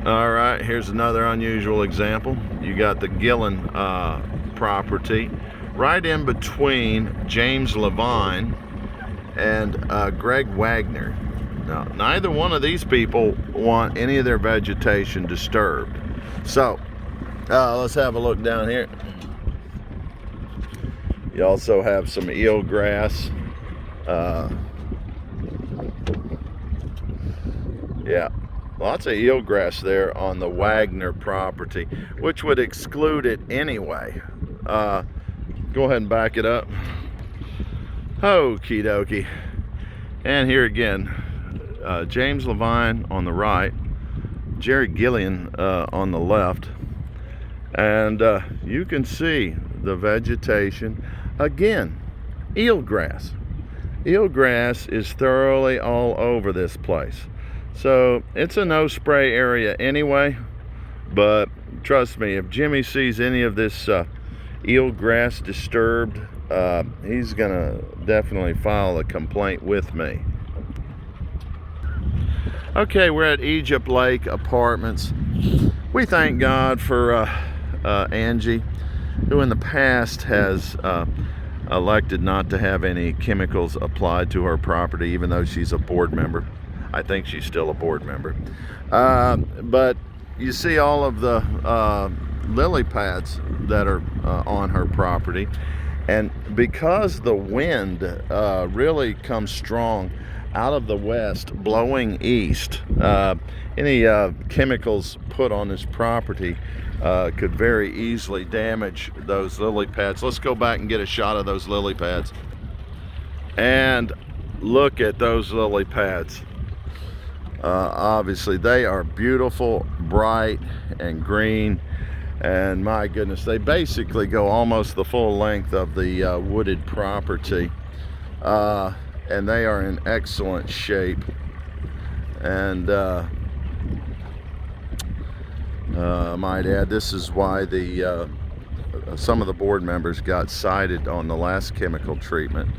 All right, here's another unusual example. You got the Gillen property right in between James Levine and Greg Wagner. Now, neither one of these people want any of their vegetation disturbed. So, let's have a look down here. You also have some eelgrass. Yeah, lots of eelgrass there on the Wagner property, which would exclude it anyway. Go ahead and back it up. Okie dokie. And here again, James Levine on the right, Jerry Gillen on the left. And you can see the vegetation. Again, eelgrass. Eelgrass is thoroughly all over this place. So it's a no spray area anyway, but trust me, if Jimmy sees any of this eelgrass disturbed, he's gonna definitely file a complaint with me. Okay, we're at Egypt Lake Apartments. We thank God for Angie, who in the past has elected not to have any chemicals applied to her property, even though she's a board member. I think she's still a board member. But you see all of the lily pads that are on her property. And because the wind really comes strong out of the west, blowing east, any chemicals put on this property could very easily damage those lily pads. Let's go back and get a shot of those lily pads. And look at those lily pads. Obviously they are beautiful, bright and green, and my goodness, they basically go almost the full length of the wooded property, and they are in excellent shape. And I might add, this is why the some of the board members got cited on the last chemical treatment.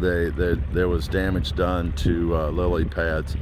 There was damage done to lily pads.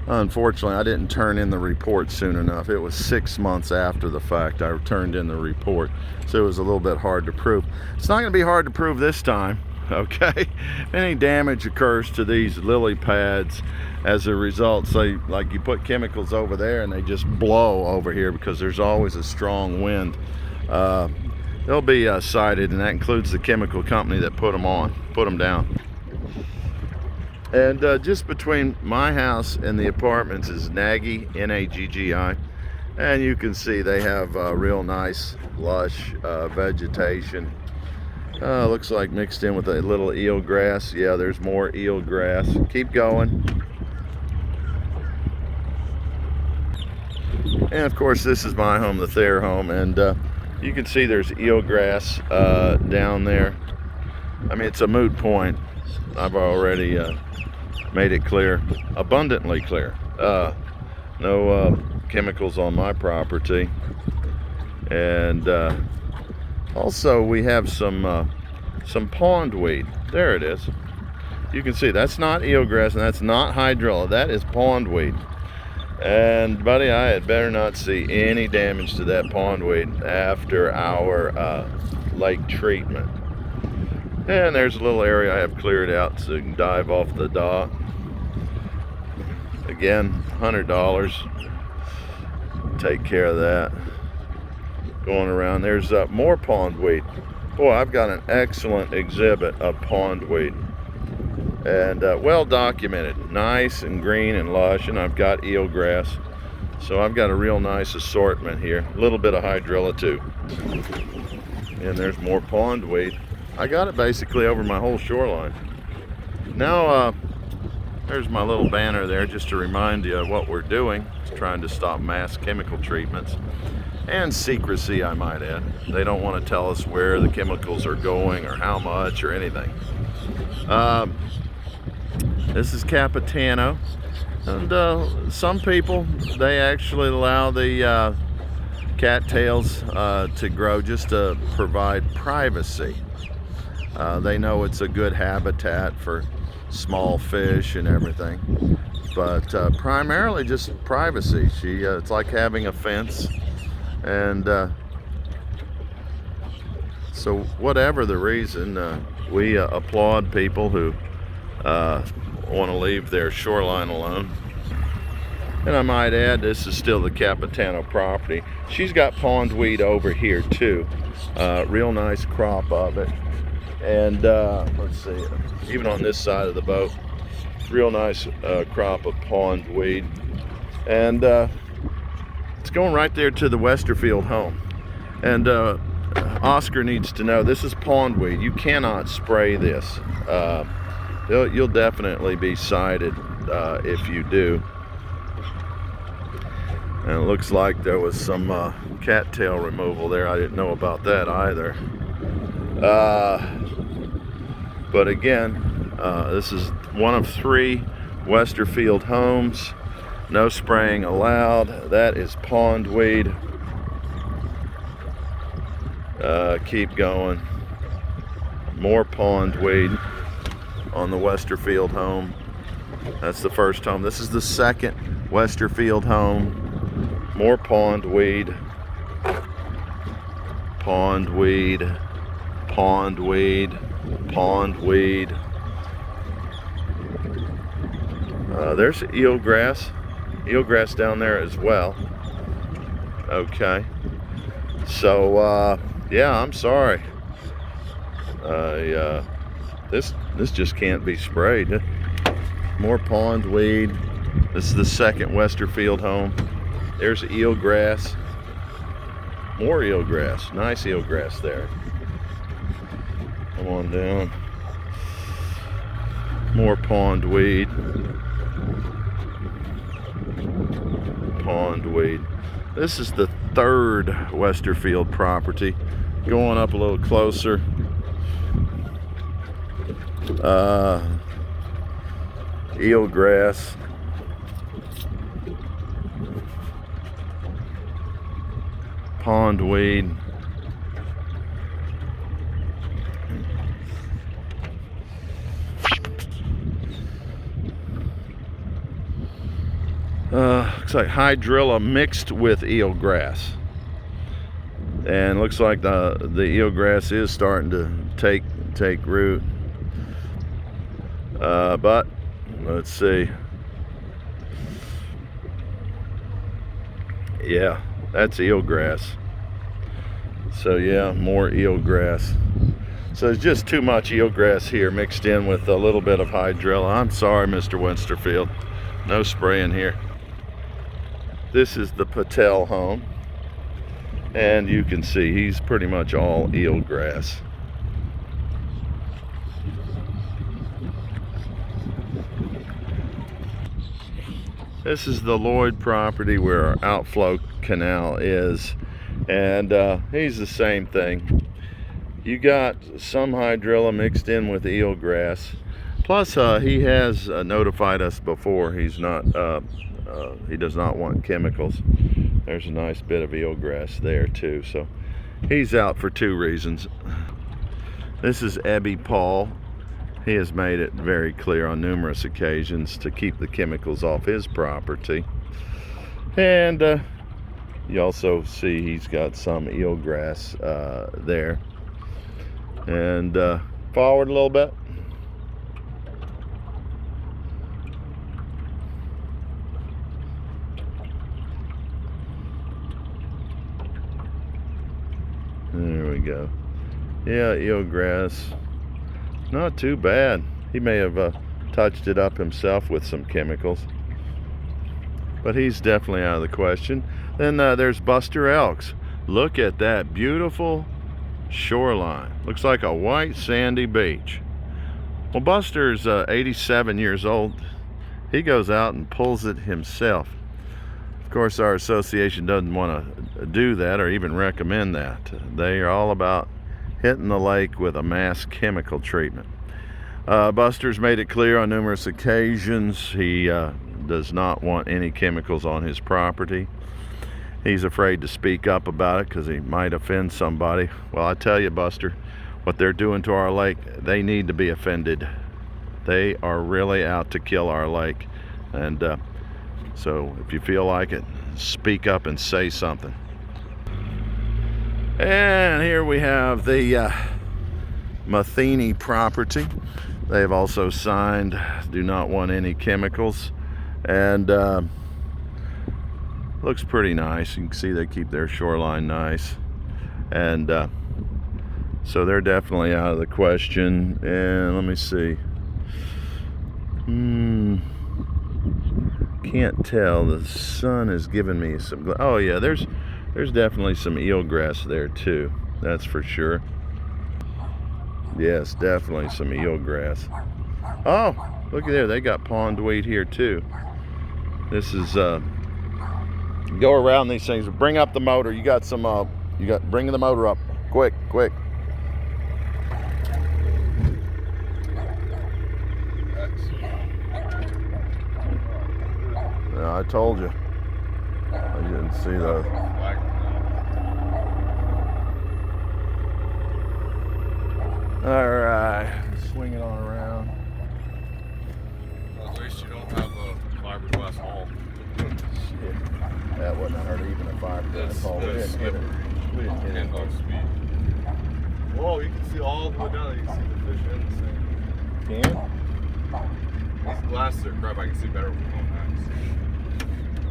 Unfortunately, I didn't turn in the report soon enough. It was 6 months after the fact I turned in the report, so it was a little bit hard to prove. It's not going to be hard to prove this time, okay? If any damage occurs to these lily pads as a result, say like you put chemicals over there and they just blow over here because there's always a strong wind, they'll be cited, and that includes the chemical company that put them down. And just between my house and the apartments is Nagy, N-A-G-G-I, and you can see they have real nice lush vegetation. Looks like mixed in with a little eelgrass. Yeah, there's more eelgrass. Keep going. And of course, this is my home, the Thayer home, and you can see there's eelgrass down there. I mean, it's a moot point. I've already made it clear, abundantly clear. No chemicals on my property. And also we have some pondweed. There it is. You can see that's not eelgrass and that's not hydrilla. That is pondweed. And buddy, I had better not see any damage to that pondweed after our lake treatment. And there's a little area I have cleared out so you can dive off the dock. Again, $100. Take care of that. Going around, there's more pondweed. Boy, I've got an excellent exhibit of pondweed. And well documented. Nice and green and lush, and I've got eelgrass. So I've got a real nice assortment here. A little bit of hydrilla too. And there's more pondweed. I got it basically over my whole shoreline. Now, there's my little banner there just to remind you of what we're doing. It's trying to stop mass chemical treatments and secrecy, I might add. They don't want to tell us where the chemicals are going or how much or anything. This is Capitano, and some people, they actually allow the cattails to grow just to provide privacy. They know it's a good habitat for small fish and everything. but primarily just privacy. It's like having a fence, and so whatever the reason, we applaud people who want to leave their shoreline alone. And I might add, this is still the Capitano property. She's got pondweed over here too. Real nice crop of it. And let's see, even on this side of the boat, real nice crop of pondweed. And it's going right there to the Westerfield home. And Oscar needs to know, this is pondweed. You cannot spray this. You'll definitely be cited if you do. And it looks like there was some cattail removal there. I didn't know about that either. But again, this is one of 3 Westerfield homes. No spraying allowed. That is pondweed. Keep going. More pondweed on the Westerfield home. That's the first home. This is the second Westerfield home. More pondweed. Pondweed. Pondweed. Pondweed. There's eelgrass. Eelgrass down there as well. Okay. So yeah, I'm sorry. This just can't be sprayed. More pondweed. This is the second Westerfield home. There's eelgrass. More eelgrass. Nice eelgrass there. Come on down. More pondweed. Pondweed. This is the third Westerfield property. Going up a little closer. Eelgrass. Pondweed. Looks like hydrilla mixed with eelgrass, and looks like the eelgrass is starting to take root. But let's see. Yeah, that's eelgrass. So yeah, more eelgrass. So there's just too much eelgrass here mixed in with a little bit of hydrilla. I'm sorry, Mr. Westerfield. No spraying here. This is the Patel home, and you can see he's pretty much all eelgrass. This is the Lloyd property where our outflow canal is, and he's the same thing. You got some hydrilla mixed in with eelgrass. Plus, he has notified us before he's not. He does not want chemicals. There's a nice bit of eelgrass there too. So he's out for 2 reasons. This is Ebby Paul. He has made it very clear on numerous occasions to keep the chemicals off his property. And you also see he's got some eelgrass there. And forward a little bit. There we go. Yeah, eelgrass. Not too bad. He may have touched it up himself with some chemicals. But he's definitely out of the question. Then there's Buster Elks. Look at that beautiful shoreline. Looks like a white sandy beach. Well, Buster's 87 years old. He goes out and pulls it himself. Of course, our association doesn't want to do that or even recommend that. They are all about hitting the lake with a mass chemical treatment. Buster's made it clear on numerous occasions he does not want any chemicals on his property. He's afraid to speak up about it because he might offend somebody. Well, I tell you, Buster, what they're doing to our lake, they need to be offended. They are really out to kill our lake. And so if you feel like it, speak up and say something. And here we have the Matheny property. They've also signed do not want any chemicals, and looks pretty nice. You can see they keep their shoreline nice, and so they're definitely out of the question. And let me see, can't tell. The sun is giving me some, oh yeah, there's definitely some eelgrass there too, that's for sure. Yes, definitely some eelgrass. Oh, look at there, they got pondweed here too. This is go around these things. Bring up the motor. You got some bring the motor up quick. Yeah, I told you. I didn't see those. All right, swing it on around. Well, at least you don't have a fiberglass hull. Shit, that wouldn't hurt even a fiberglass hull. We didn't hit it. We didn't hit it. Speed. Whoa, you can see all the way down. You can see the fish in the thing. Can? These glasses are crap. I can see better with my own eyes.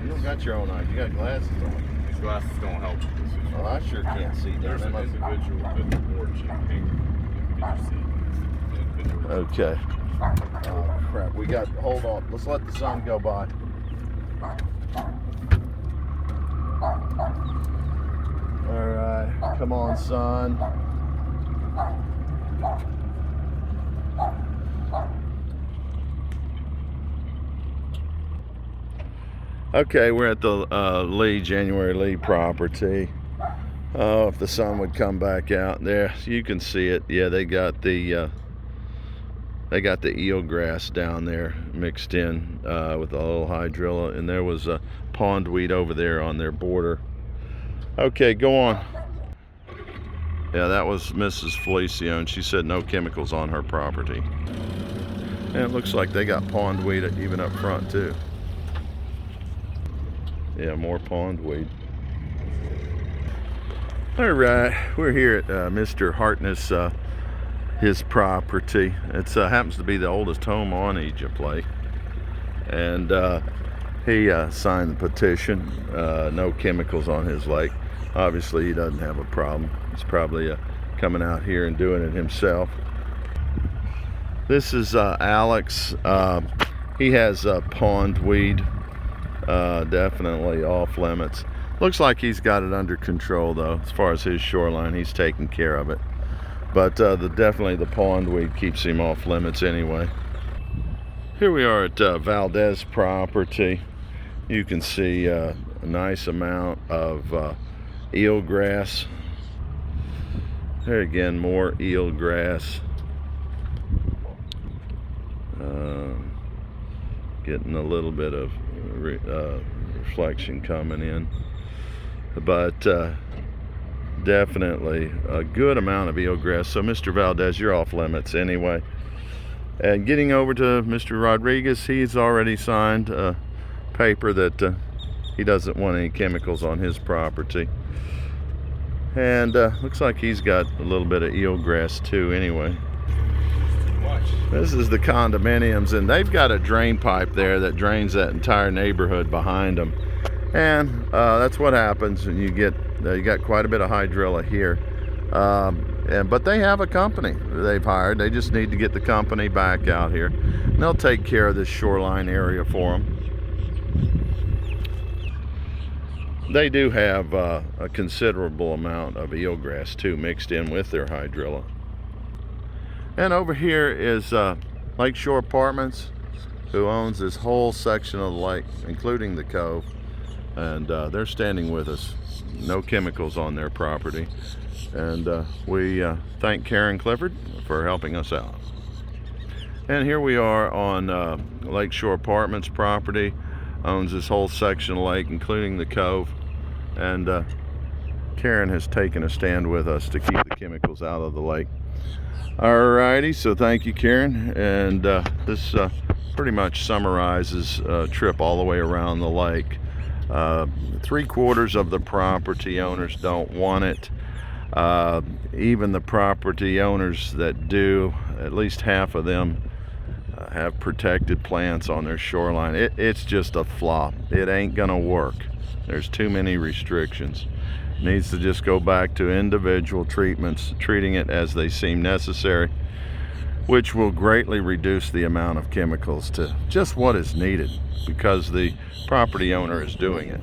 You don't got your own eyes. You got glasses on. These glasses don't help with this issue. Well, I sure can't see. There's an individual with the porch in pink. Did you see the individual? Okay. Oh crap. We got. Hold on. Let's let the sun go by. All right. Come on, sun. Okay, we're at the January Lee property. Oh, if the sun would come back out there, you can see it. Yeah, they got the eelgrass down there mixed in with a little hydrilla, and there was a pondweed over there on their border. Okay, go on. Yeah, that was Mrs. Felicione. She said no chemicals on her property. And it looks like they got pondweed even up front too. Yeah, more pondweed. All right, we're here at Mr. Hartness, his property. It happens to be the oldest home on Egypt Lake, and he signed the petition. No chemicals on his lake. Obviously, he doesn't have a problem. He's probably coming out here and doing it himself. This is Alex. He has pondweed. Definitely off limits. Looks like he's got it under control though. As far as his shoreline, he's taking care of it. But definitely the pondweed keeps him off limits anyway. Here we are at Valdez property. You can see a nice amount of eelgrass. There again, more eelgrass. Getting a little bit of reflection coming in, but definitely a good amount of eelgrass. So Mr. Valdez, you're off limits anyway. And getting over to Mr. Rodriguez, he's already signed a paper that he doesn't want any chemicals on his property, and looks like he's got a little bit of eelgrass too anyway. This is the condominiums, and they've got a drain pipe there that drains that entire neighborhood behind them, and that's what happens. And you got quite a bit of hydrilla here, but they have a company they've hired. They just need to get the company back out here, and they'll take care of this shoreline area for them. They do have a considerable amount of eelgrass too mixed in with their hydrilla. And over here is Lakeshore Apartments, who owns this whole section of the lake, including the cove. And they're standing with us. No chemicals on their property. And we thank Karen Clifford for helping us out. And here we are on Lakeshore Apartments property. Owns this whole section of the lake, including the cove. And Karen has taken a stand with us to keep the chemicals out of the lake. Alrighty, so thank you, Karen. And this pretty much summarizes a trip all the way around the lake. 3/4 of the property owners don't want it. Even the property owners that do, at least half of them have protected plants on their shoreline. It's just a flop. It ain't gonna work. There's too many restrictions. It needs to just go back to individual treatments, treating it as they seem necessary, which will greatly reduce the amount of chemicals to just what is needed because the property owner is doing it.